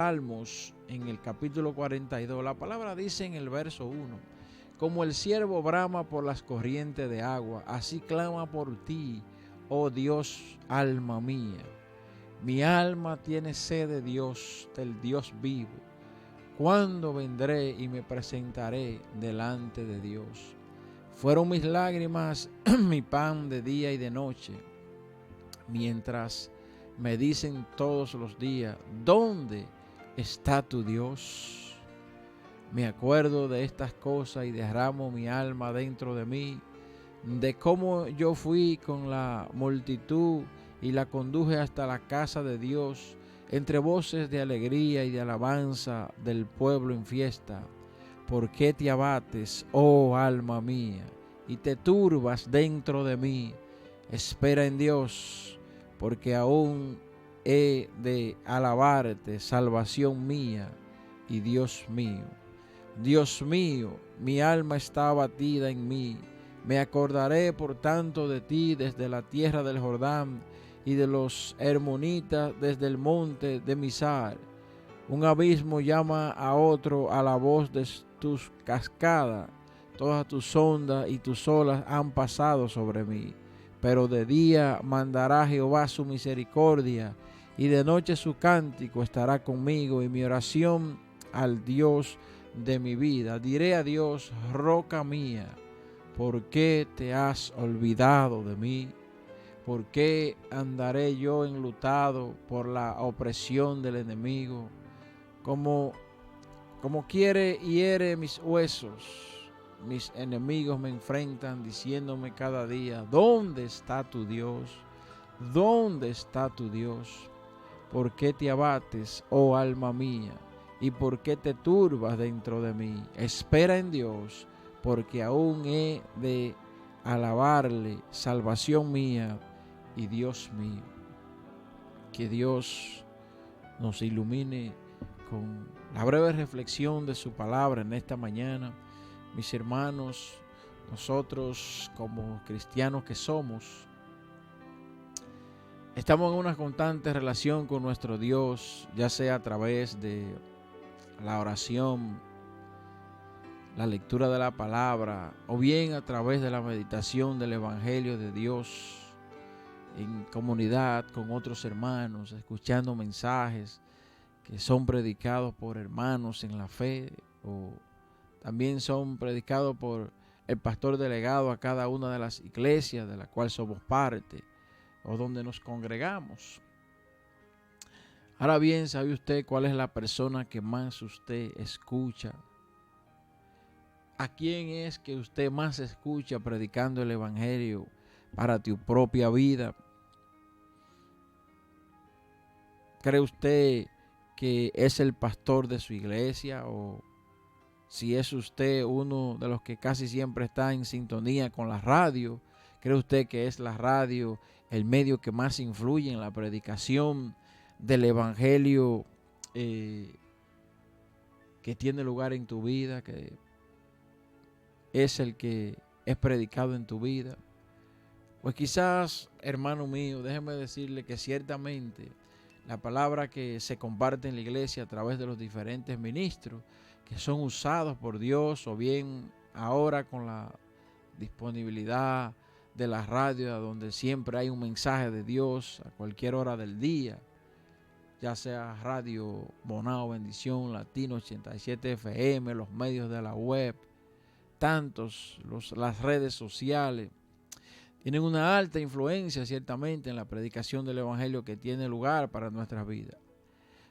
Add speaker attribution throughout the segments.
Speaker 1: Salmos, en el capítulo 42, la palabra dice en el verso 1: como el ciervo brama por las corrientes de agua, así clama por ti, oh Dios, alma mía. Mi alma tiene sed de Dios, del Dios vivo. ¿Cuándo vendré y me presentaré delante de Dios? Fueron mis lágrimas mi pan de día y de noche, mientras me dicen todos los días: ¿dónde está tu Dios? Me acuerdo de estas cosas y derramo mi alma dentro de mí, de cómo yo fui con la multitud y la conduje hasta la casa de Dios, entre voces de alegría y de alabanza del pueblo en fiesta. ¿Por qué te abates, oh alma mía, y te turbas dentro de mí? Espera en Dios, porque aún he de alabarte, salvación mía y Dios mío. Dios mío, mi alma está abatida en mí. Me acordaré por tanto de ti desde la tierra del Jordán y de los hermonitas desde el monte de Misar. Un abismo llama a otro a la voz de tus cascadas. Todas tus ondas y tus olas han pasado sobre mí. Pero de día mandará Jehová su misericordia, y de noche su cántico estará conmigo, y mi oración al Dios de mi vida. Diré a Dios: roca mía, ¿por qué te has olvidado de mí? ¿Por qué andaré yo enlutado por la opresión del enemigo? Como quiere hiere mis huesos, mis enemigos me enfrentan, diciéndome cada día: ¿dónde está tu Dios? ¿Dónde está tu Dios? ¿Por qué te abates, oh alma mía? ¿Y por qué te turbas dentro de mí? Espera en Dios, porque aún he de alabarle, salvación mía y Dios mío. Que Dios nos ilumine con la breve reflexión de su palabra en esta mañana. Mis hermanos, nosotros como cristianos que somos, estamos en una constante relación con nuestro Dios, ya sea a través de la oración, la lectura de la palabra, o bien a través de la meditación del Evangelio de Dios en comunidad con otros hermanos, escuchando mensajes que son predicados por hermanos en la fe, o también son predicados por el pastor delegado a cada una de las iglesias de la cual somos parte o donde nos congregamos. Ahora bien, ¿sabe usted cuál es la persona que más usted escucha? ¿A quién es que usted más escucha predicando el evangelio para tu propia vida? ¿Cree usted que es el pastor de su iglesia, o si es usted uno de los que casi siempre está en sintonía con la radio? ¿Cree usted que es la radio el medio que más influye en la predicación del evangelio que tiene lugar en tu vida, que es el que es predicado en tu vida? Pues quizás, hermano mío, déjeme decirle que ciertamente la palabra que se comparte en la iglesia a través de los diferentes ministros que son usados por Dios, o bien ahora con la disponibilidad de la radio, donde siempre hay un mensaje de Dios a cualquier hora del día, ya sea Radio Bonao Bendición, Latino 87 FM, los medios de la web, las redes sociales, tienen una alta influencia ciertamente en la predicación del evangelio que tiene lugar para nuestras vidas.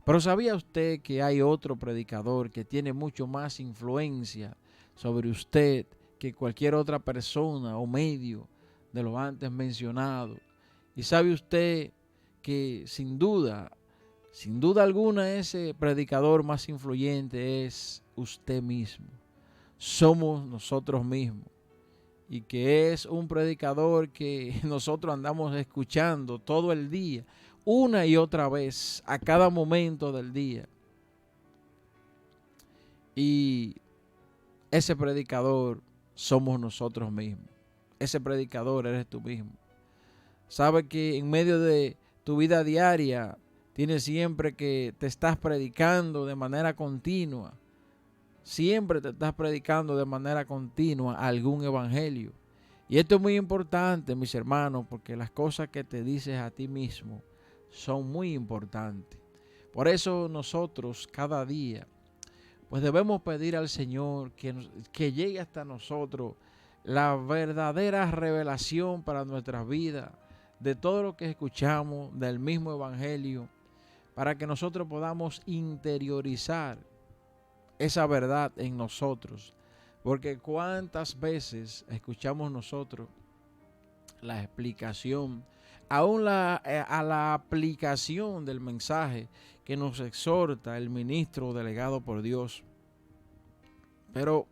Speaker 1: Pero ¿sabía usted que hay otro predicador que tiene mucho más influencia sobre usted que cualquier otra persona o medio de lo antes mencionado? Y ¿sabe usted que sin duda alguna, ese predicador más influyente es usted mismo? Somos nosotros mismos. Y que es un predicador que nosotros andamos escuchando todo el día, una y otra vez, a cada momento del día. Y ese predicador somos nosotros mismos. Ese predicador eres tú mismo. Sabe que en medio de tu vida diaria tienes siempre que te estás predicando de manera continua. Siempre te estás predicando de manera continua algún evangelio. Y esto es muy importante, mis hermanos, porque las cosas que te dices a ti mismo son muy importantes. Por eso nosotros cada día, pues debemos pedir al Señor que llegue hasta nosotros la verdadera revelación para nuestras vidas, de todo lo que escuchamos, del mismo evangelio, para que nosotros podamos interiorizar esa verdad en nosotros. Porque cuántas veces escuchamos nosotros la explicación, aún a la aplicación del mensaje que nos exhorta el ministro delegado por Dios. Pero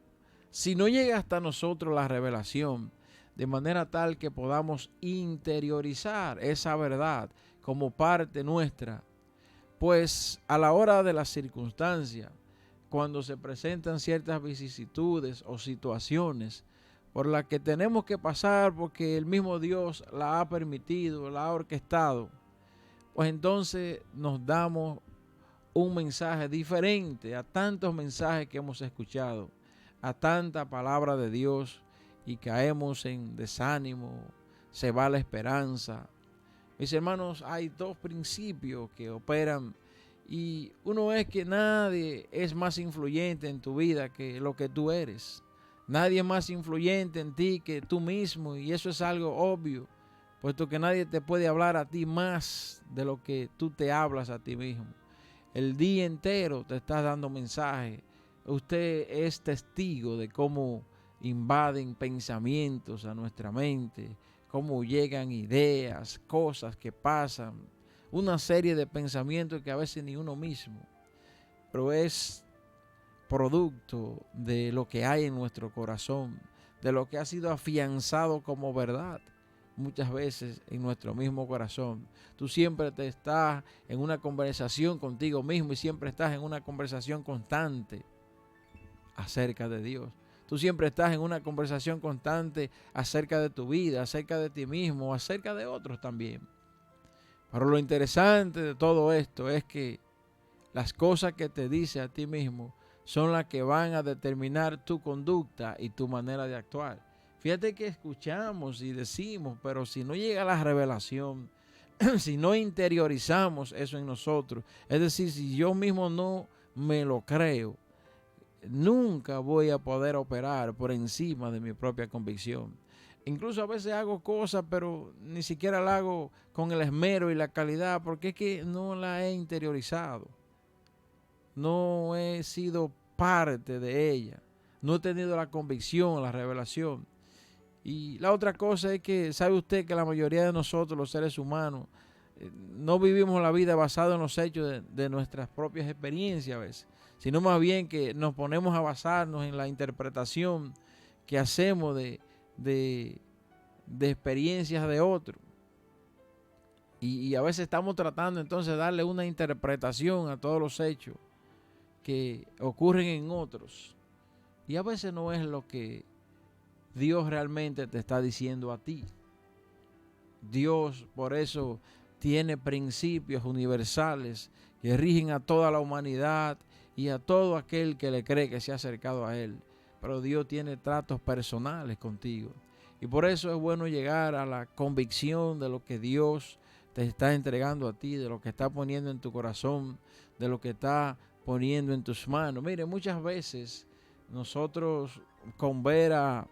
Speaker 1: si no llega hasta nosotros la revelación, de manera tal que podamos interiorizar esa verdad como parte nuestra, pues a la hora de las circunstancias, cuando se presentan ciertas vicisitudes o situaciones por las que tenemos que pasar porque el mismo Dios la ha permitido, la ha orquestado, pues entonces nos damos un mensaje diferente a tantos mensajes que hemos escuchado, a tanta palabra de Dios, y caemos en desánimo, se va la esperanza. Mis hermanos, hay dos principios que operan, y uno es que nadie es más influyente en tu vida que lo que tú eres. Nadie es más influyente en ti que tú mismo, y eso es algo obvio, puesto que nadie te puede hablar a ti más de lo que tú te hablas a ti mismo. El día entero te estás dando mensajes. Usted es testigo de cómo invaden pensamientos a nuestra mente, cómo llegan ideas, cosas que pasan, una serie de pensamientos que a veces ni uno mismo, pero es producto de lo que hay en nuestro corazón, de lo que ha sido afianzado como verdad muchas veces en nuestro mismo corazón. Tú siempre te estás en una conversación contigo mismo y siempre estás en una conversación constante acerca de Dios. Tú siempre estás en una conversación constante acerca de tu vida, acerca de ti mismo, acerca de otros también. Pero lo interesante de todo esto es que las cosas que te dice a ti mismo son las que van a determinar tu conducta y tu manera de actuar. Fíjate que escuchamos y decimos, pero si no llega la revelación, si no interiorizamos eso en nosotros, es decir, si yo mismo no me lo creo, nunca voy a poder operar por encima de mi propia convicción. Incluso a veces hago cosas, pero ni siquiera la hago con el esmero y la calidad, porque es que no la he interiorizado. No he sido parte de ella. No he tenido la convicción, la revelación. Y la otra cosa es que, ¿sabe usted que la mayoría de nosotros, los seres humanos, no vivimos la vida basada en los hechos de nuestras propias experiencias a veces, sino más bien que nos ponemos a basarnos en la interpretación que hacemos de experiencias de otros? Y a veces estamos tratando entonces de darle una interpretación a todos los hechos que ocurren en otros. Y a veces no es lo que Dios realmente te está diciendo a ti. Dios por eso tiene principios universales que rigen a toda la humanidad y a todo aquel que le cree que se ha acercado a Él. Pero Dios tiene tratos personales contigo. Y por eso es bueno llegar a la convicción de lo que Dios te está entregando a ti, de lo que está poniendo en tu corazón, de lo que está poniendo en tus manos. Mire, muchas veces nosotros con ver a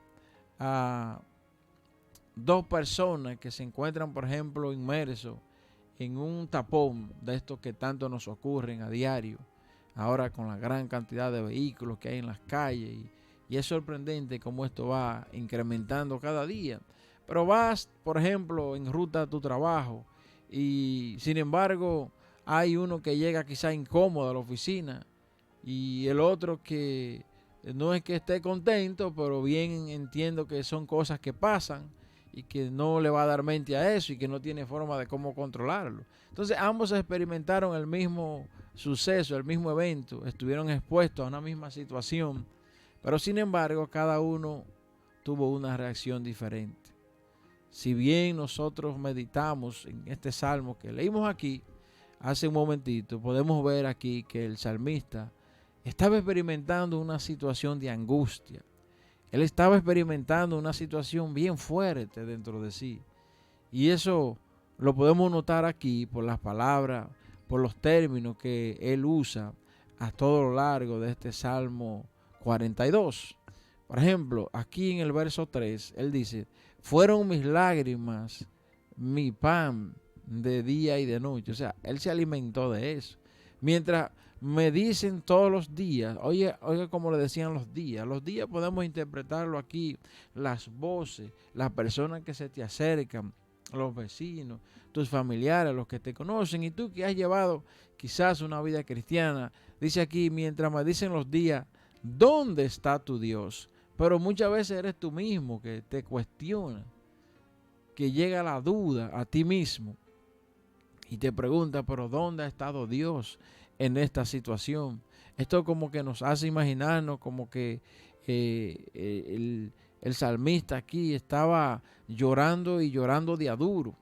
Speaker 1: dos personas que se encuentran, por ejemplo, inmersos en un tapón de estos que tanto nos ocurren a diario, ahora con la gran cantidad de vehículos que hay en las calles, y es sorprendente cómo esto va incrementando cada día. Pero vas, por ejemplo, en ruta a tu trabajo y sin embargo hay uno que llega quizá incómodo a la oficina y el otro que no es que esté contento, pero bien entiendo que son cosas que pasan y que no le va a dar mente a eso y que no tiene forma de cómo controlarlo. Entonces ambos experimentaron el mismo suceso, el mismo evento, estuvieron expuestos a una misma situación, pero sin embargo cada uno tuvo una reacción diferente. Si bien nosotros meditamos en este salmo que leímos aquí, hace un momentito, podemos ver aquí que el salmista estaba experimentando una situación de angustia. Él estaba experimentando una situación bien fuerte dentro de sí. Y eso lo podemos notar aquí por las palabras, por los términos que él usa a todo lo largo de este Salmo 42. Por ejemplo, aquí en el verso 3, él dice, fueron mis lágrimas, mi pan de día y de noche. O sea, él se alimentó de eso. Mientras me dicen todos los días, oye como le decían los días podemos interpretarlo aquí, las voces, las personas que se te acercan, los vecinos, tus familiares, los que te conocen y tú que has llevado quizás una vida cristiana. Dice aquí, mientras me dicen los días, ¿dónde está tu Dios? Pero muchas veces eres tú mismo que te cuestiona, que llega la duda a ti mismo y te pregunta, pero ¿dónde ha estado Dios en esta situación? Esto como que nos hace imaginarnos como que el salmista aquí estaba llorando y llorando de a duro.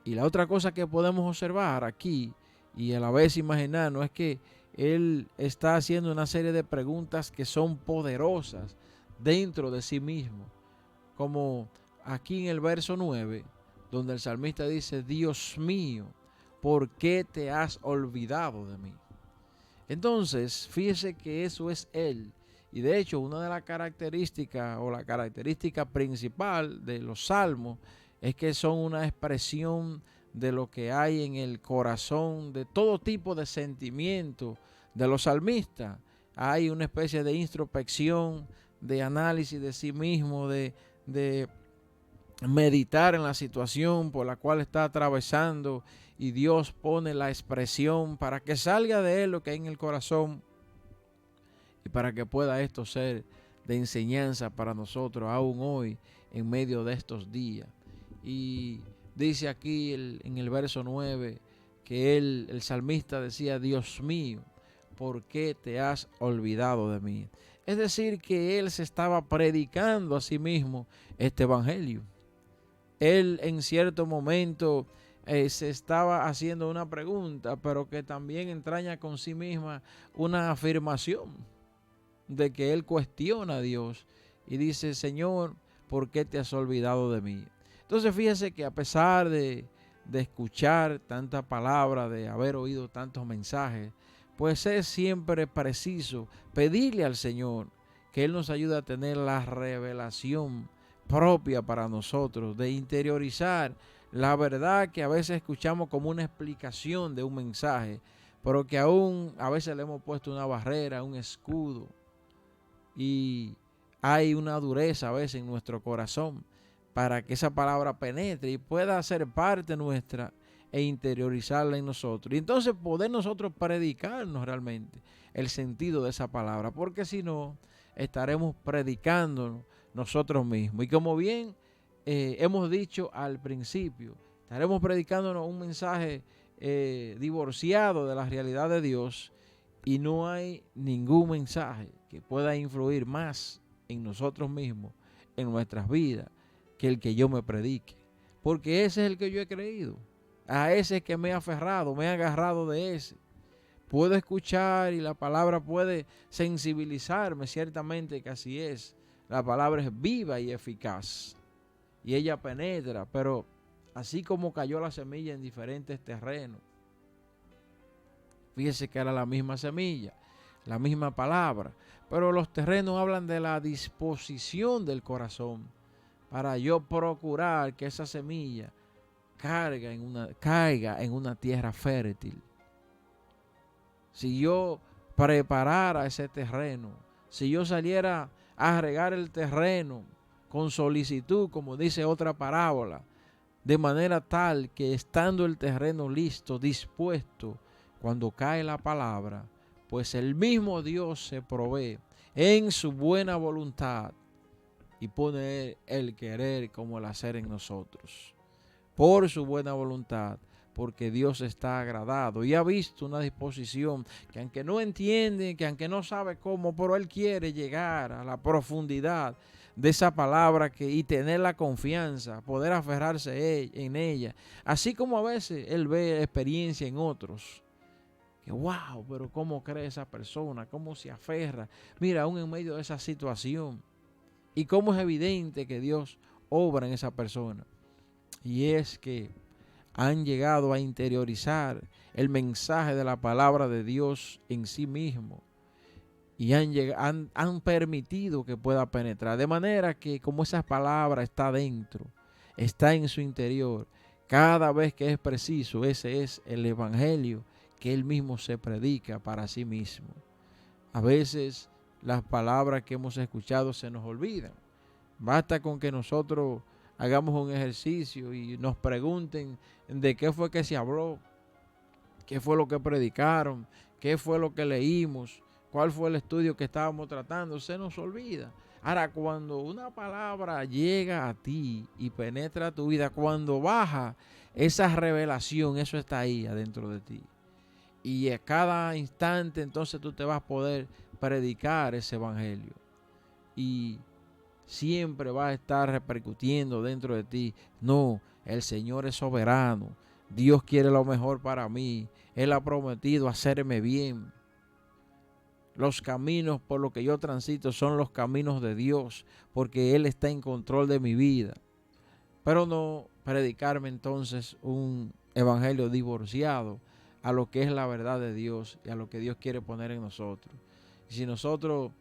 Speaker 1: Y la otra cosa que podemos observar aquí y a la vez imaginarnos es que él está haciendo una serie de preguntas que son poderosas dentro de sí mismo. Como aquí en el verso 9, donde el salmista dice, Dios mío, ¿por qué te has olvidado de mí? Entonces, fíjese que eso es él. Y de hecho, una de las características o la característica principal de los salmos es que son una expresión de lo que hay en el corazón, de todo tipo de sentimientos de los salmistas. Hay una especie de introspección, de análisis de sí mismo, de meditar en la situación por la cual está atravesando, y Dios pone la expresión para que salga de él lo que hay en el corazón y para que pueda esto ser de enseñanza para nosotros aún hoy en medio de estos días. Y dice aquí en el verso 9 que el salmista decía, Dios mío, ¿por qué te has olvidado de mí? Es decir, que él se estaba predicando a sí mismo este evangelio. Él en cierto momento se estaba haciendo una pregunta, pero que también entraña con sí misma una afirmación de que él cuestiona a Dios y dice, Señor, ¿por qué te has olvidado de mí? Entonces fíjese que a pesar de escuchar tanta palabra, de haber oído tantos mensajes, pues es siempre preciso pedirle al Señor que Él nos ayude a tener la revelación propia para nosotros, de interiorizar la verdad que a veces escuchamos como una explicación de un mensaje, pero que aún a veces le hemos puesto una barrera, un escudo, y hay una dureza a veces en nuestro corazón para que esa palabra penetre y pueda ser parte nuestra e interiorizarla en nosotros. Y entonces poder nosotros predicarnos realmente el sentido de esa palabra, porque si no, estaremos predicándonos nosotros mismos. Y como bien hemos dicho al principio, estaremos predicándonos un mensaje divorciado de la realidad de Dios, y no hay ningún mensaje que pueda influir más en nosotros mismos, en nuestras vidas, que el que yo me predique. Porque ese es el que yo he creído. A ese es que me he aferrado, me he agarrado de ese. Puedo escuchar y la palabra puede sensibilizarme, ciertamente que así es. La palabra es viva y eficaz y ella penetra, pero así como cayó la semilla en diferentes terrenos, fíjese que era la misma semilla, la misma palabra, pero los terrenos hablan de la disposición del corazón para yo procurar que esa semilla caiga en una tierra fértil. Si yo preparara ese terreno, si yo saliera a regar el terreno con solicitud, como dice otra parábola, de manera tal que estando el terreno listo, dispuesto, cuando cae la palabra, pues el mismo Dios se provee en su buena voluntad y pone el querer como el hacer en nosotros. Por su buena voluntad, porque Dios está agradado y ha visto una disposición que aunque no entiende, que aunque no sabe cómo, pero Él quiere llegar a la profundidad de esa palabra y tener la confianza, poder aferrarse en ella. Así como a veces él ve experiencia en otros. Que wow, pero cómo cree esa persona, cómo se aferra. Mira, aún en medio de esa situación. Y cómo es evidente que Dios obra en esa persona. Y es que han llegado a interiorizar el mensaje de la palabra de Dios en sí mismo. Y han permitido que pueda penetrar. De manera que como esa palabra está dentro, está en su interior, cada vez que es preciso, ese es el evangelio que él mismo se predica para sí mismo. A veces las palabras que hemos escuchado se nos olvidan. Basta con que nosotros hagamos un ejercicio y nos pregunten de qué fue que se habló, qué fue lo que predicaron, qué fue lo que leímos, cuál fue el estudio que estábamos tratando. Se nos olvida. Ahora, cuando una palabra llega a ti y penetra tu vida, cuando baja esa revelación, eso está ahí adentro de ti. Y a cada instante entonces tú te vas a poder predicar ese evangelio. Y siempre va a estar repercutiendo dentro de ti. No, el Señor es soberano. Dios quiere lo mejor para mí. Él ha prometido hacerme bien. Los caminos por los que yo transito son los caminos de Dios, porque Él está en control de mi vida. Pero no predicarme entonces un evangelio divorciado a lo que es la verdad de Dios y a lo que Dios quiere poner en nosotros. Y si nosotros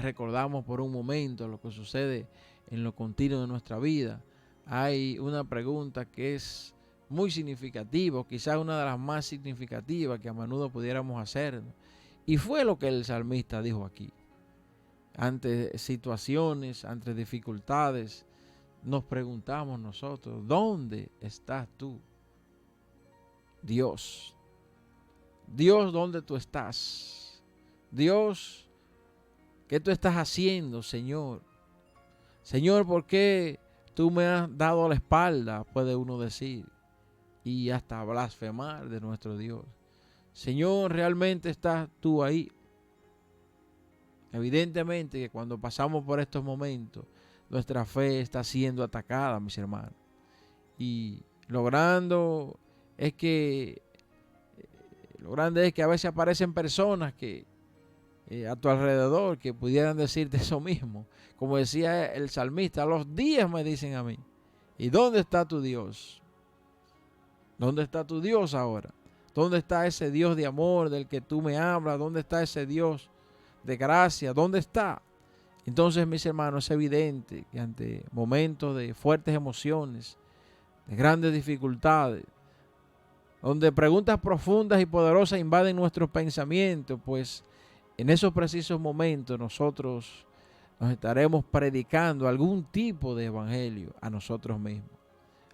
Speaker 1: recordamos por un momento lo que sucede en lo continuo de nuestra vida, hay una pregunta que es muy significativa, quizás una de las más significativas que a menudo pudiéramos hacernos. Y fue lo que el salmista dijo aquí. Ante situaciones, ante dificultades, nos preguntamos nosotros, ¿dónde estás tú? Dios. Dios, ¿dónde tú estás? Dios, ¿qué tú estás haciendo, Señor? Señor, ¿por qué tú me has dado la espalda? Puede uno decir. Y hasta blasfemar de nuestro Dios. Señor, ¿realmente estás tú ahí? Evidentemente que cuando pasamos por estos momentos, nuestra fe está siendo atacada, mis hermanos. Y lo grande es que a veces aparecen personas que a tu alrededor que pudieran decirte eso mismo. Como decía el salmista, los días me dicen a mí, ¿y dónde está tu Dios? ¿Dónde está tu Dios ahora? ¿Dónde está ese Dios de amor del que tú me hablas? ¿Dónde está ese Dios de gracia? ¿Dónde está? Entonces, mis hermanos, es evidente que ante momentos de fuertes emociones, de grandes dificultades, donde preguntas profundas y poderosas invaden nuestros pensamientos, pues en esos precisos momentos nosotros nos estaremos predicando algún tipo de evangelio a nosotros mismos,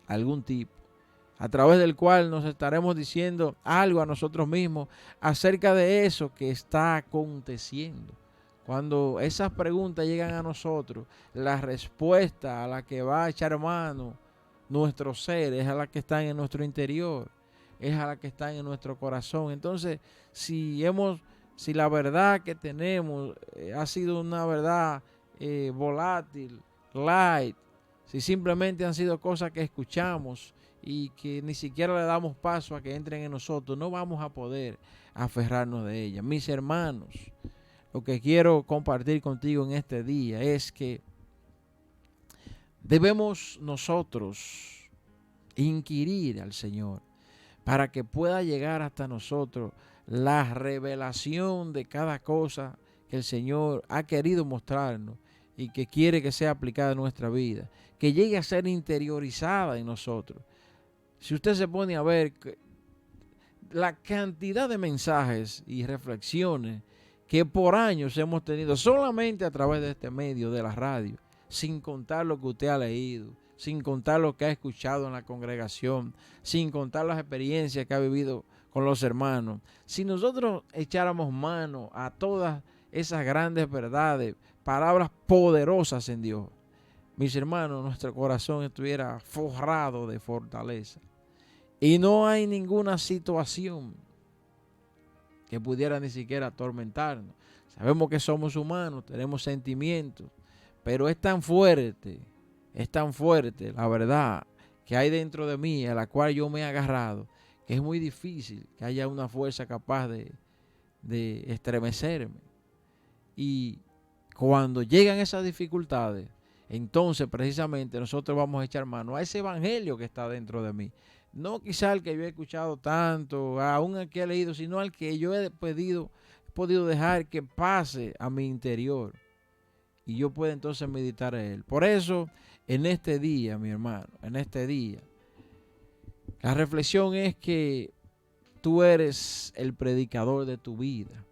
Speaker 1: algún tipo, a través del cual nos estaremos diciendo algo a nosotros mismos acerca de eso que está aconteciendo. Cuando esas preguntas llegan a nosotros, la respuesta a la que va a echar mano nuestro ser es a la que está en nuestro interior, es a la que está en nuestro corazón. Entonces, si la verdad que tenemos ha sido una verdad volátil, light, si simplemente han sido cosas que escuchamos y que ni siquiera le damos paso a que entren en nosotros, no vamos a poder aferrarnos de ellas. Mis hermanos, lo que quiero compartir contigo en este día es que debemos nosotros inquirir al Señor para que pueda llegar hasta nosotros la revelación de cada cosa que el Señor ha querido mostrarnos y que quiere que sea aplicada en nuestra vida, que llegue a ser interiorizada en nosotros. Si usted se pone a ver la cantidad de mensajes y reflexiones que por años hemos tenido solamente a través de este medio de la radio, sin contar lo que usted ha leído, sin contar lo que ha escuchado en la congregación, sin contar las experiencias que ha vivido con los hermanos. Si nosotros echáramos mano a todas esas grandes verdades, palabras poderosas en Dios, mis hermanos, nuestro corazón estuviera forrado de fortaleza. Y no hay ninguna situación que pudiera ni siquiera atormentarnos. Sabemos que somos humanos, tenemos sentimientos, Pero es tan fuerte la verdad que hay dentro de mí, a la cual yo me he agarrado, que es muy difícil que haya una fuerza capaz de estremecerme. Y cuando llegan esas dificultades, entonces precisamente nosotros vamos a echar mano a ese evangelio que está dentro de mí. No quizá al que yo he escuchado tanto, aún al que he leído, sino al que yo he podido dejar que pase a mi interior. Y yo puedo entonces meditar en él. Por eso, en este día, mi hermano, en este día, la reflexión es que tú eres el predicador de tu vida.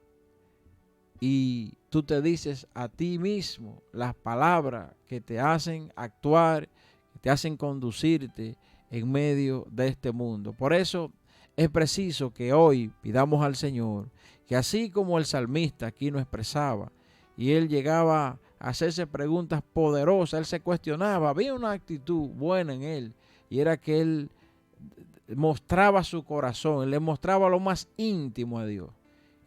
Speaker 1: Y tú te dices a ti mismo las palabras que te hacen actuar, que te hacen conducirte en medio de este mundo. Por eso es preciso que hoy pidamos al Señor que así como el salmista aquí nos expresaba, y él llegaba a hacerse preguntas poderosas, él se cuestionaba, había una actitud buena en él, y era que él mostraba su corazón, él le mostraba lo más íntimo a Dios.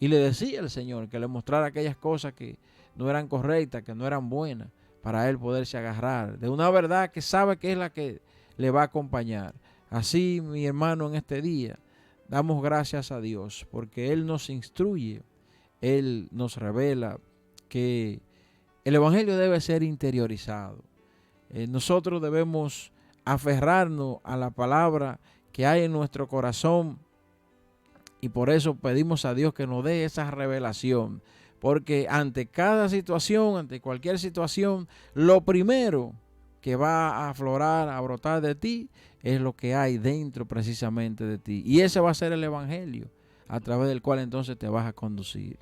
Speaker 1: Y le decía al Señor que le mostrara aquellas cosas que no eran correctas, que no eran buenas, para él poderse agarrar de una verdad que sabe que es la que le va a acompañar. Así, mi hermano, en este día, damos gracias a Dios porque Él nos instruye, Él nos revela que el Evangelio debe ser interiorizado. Nosotros debemos aferrarnos a la palabra que hay en nuestro corazón. Y por eso pedimos a Dios que nos dé esa revelación. Porque ante cada situación, ante cualquier situación, lo primero que va a aflorar, a brotar de ti, es lo que hay dentro precisamente de ti. Y ese va a ser el evangelio, a través del cual entonces te vas a conducir.